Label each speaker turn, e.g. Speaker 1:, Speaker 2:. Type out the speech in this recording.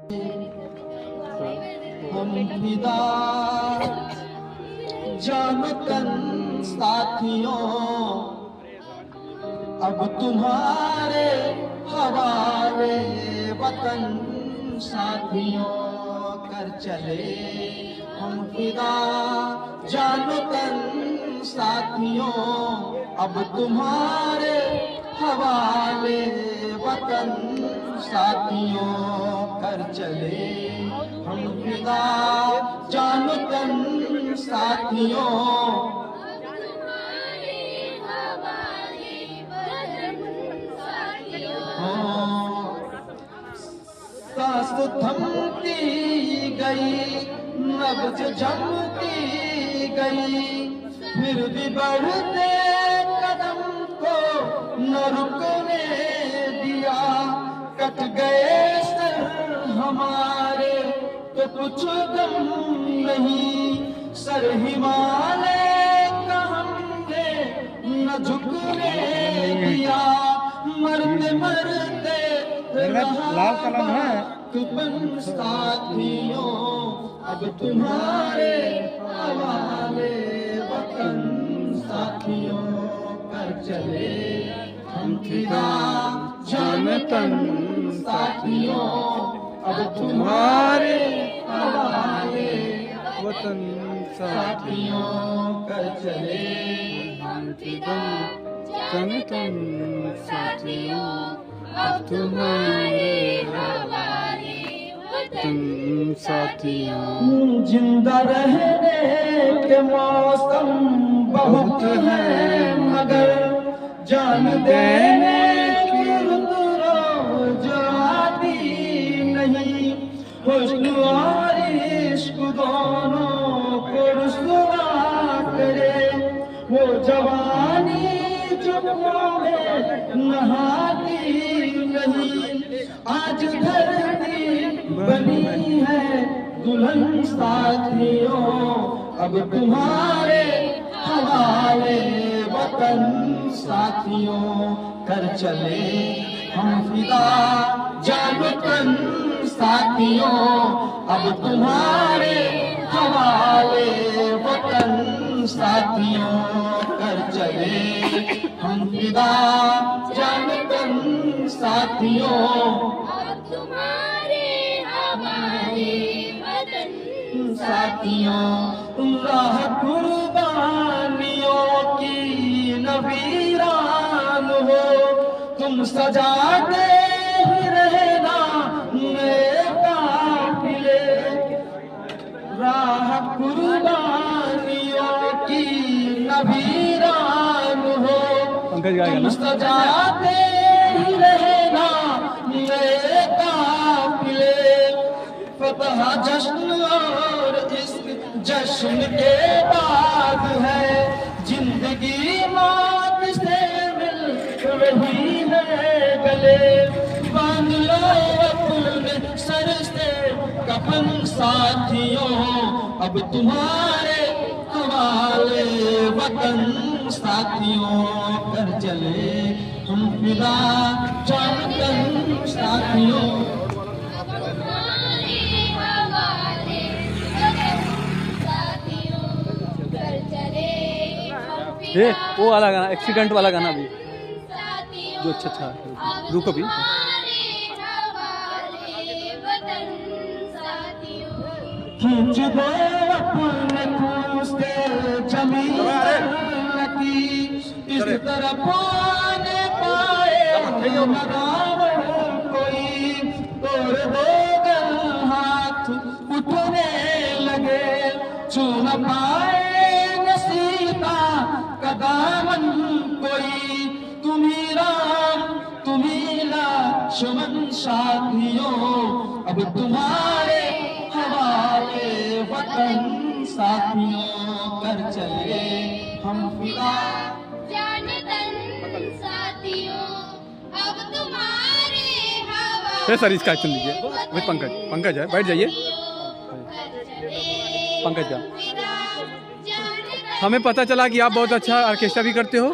Speaker 1: हम फिदा जान तन साथियों, अब तुम्हारे हवाले वतन साथियों, कर चले हम फिदा जान तन साथियों, अब तुम्हारे हवाले वतन साथियों, कर चले हम फिदा जान तन साथियों, सांस थमती गई, नब्ज जमती गई, फिर भी बढ़ते कदम को न रुकने दिया। कट गए सर हमारे तो कुछ गम नहीं, सर हिमालय का हमने न झुकने दिया। मरते मरते
Speaker 2: लाल कलम है
Speaker 1: तुम साथियों, अब तुम्हारे हवाले वतन साथियों, कर चले हम फिदा जान तन साथियों, अब तुम्हारे हवाले
Speaker 2: वतन
Speaker 1: साथियों, कर चले
Speaker 2: हम फिदा जान तन साथियों, अब तुम्हारे हवाले वतन साथियों।
Speaker 1: जिंदा रहने के मौसम बहुत है, मगर जान देने की रुत रोज आती नहीं। हुस्न और इश्क दोनों को रुसवा करे, वो जवानी जुल्मों में नहाती नहीं। आज धरती बनी है दुल्हन साथियों, अब तुम्हारे हवाले वतन साथियों, कर चले हम फिदा जान तन साथियों, अब तुम्हारे हवाले वतन साथियों, कर चले हम फिदा जान तन साथियों,
Speaker 3: अब तुम्हारे हवाले वतन
Speaker 1: साथियों। राह कुर्बानियों की नवीरान हो, तुम सजाते ही रहना नए काफिले। राह कुर्बानियों की नवीरान हो, तुम सजाते ही रहना नए काफिले। फतह जश्न और इस जश्न के बाद है, जिंदगी मौत से मिल रही है गले। बांध लो अपने सर से कफन साथियों, अब तुम्हारे हवाले वतन साथियों, कर चले हम फिदा जान तन साथियों।
Speaker 2: ये वो वाला गाना, एक्सीडेंट वाला गाना भी जो अच्छा था, रुको भी।
Speaker 1: खींच दो अपने खून से जमीन लगी, इस तरफ आने पाए कोई, तोड़ दो गल हाथ उठने लगे, छू न पाए नसीता कदामन कोई। तुम्ही राम तुम्ही लक्ष्मण साथियों, अब तुम्हारे हवाले वतन साथियों, कर चले हम फिदा
Speaker 3: जान तन साथियों, अब तुम्हारे
Speaker 2: है सर, इसका एक्शन लीजिए। वही पंकज, पंकज है, बैठ जाइए। पंकज का हमें पता चला कि आप बहुत अच्छा ऑर्केस्ट्रा भी करते हो।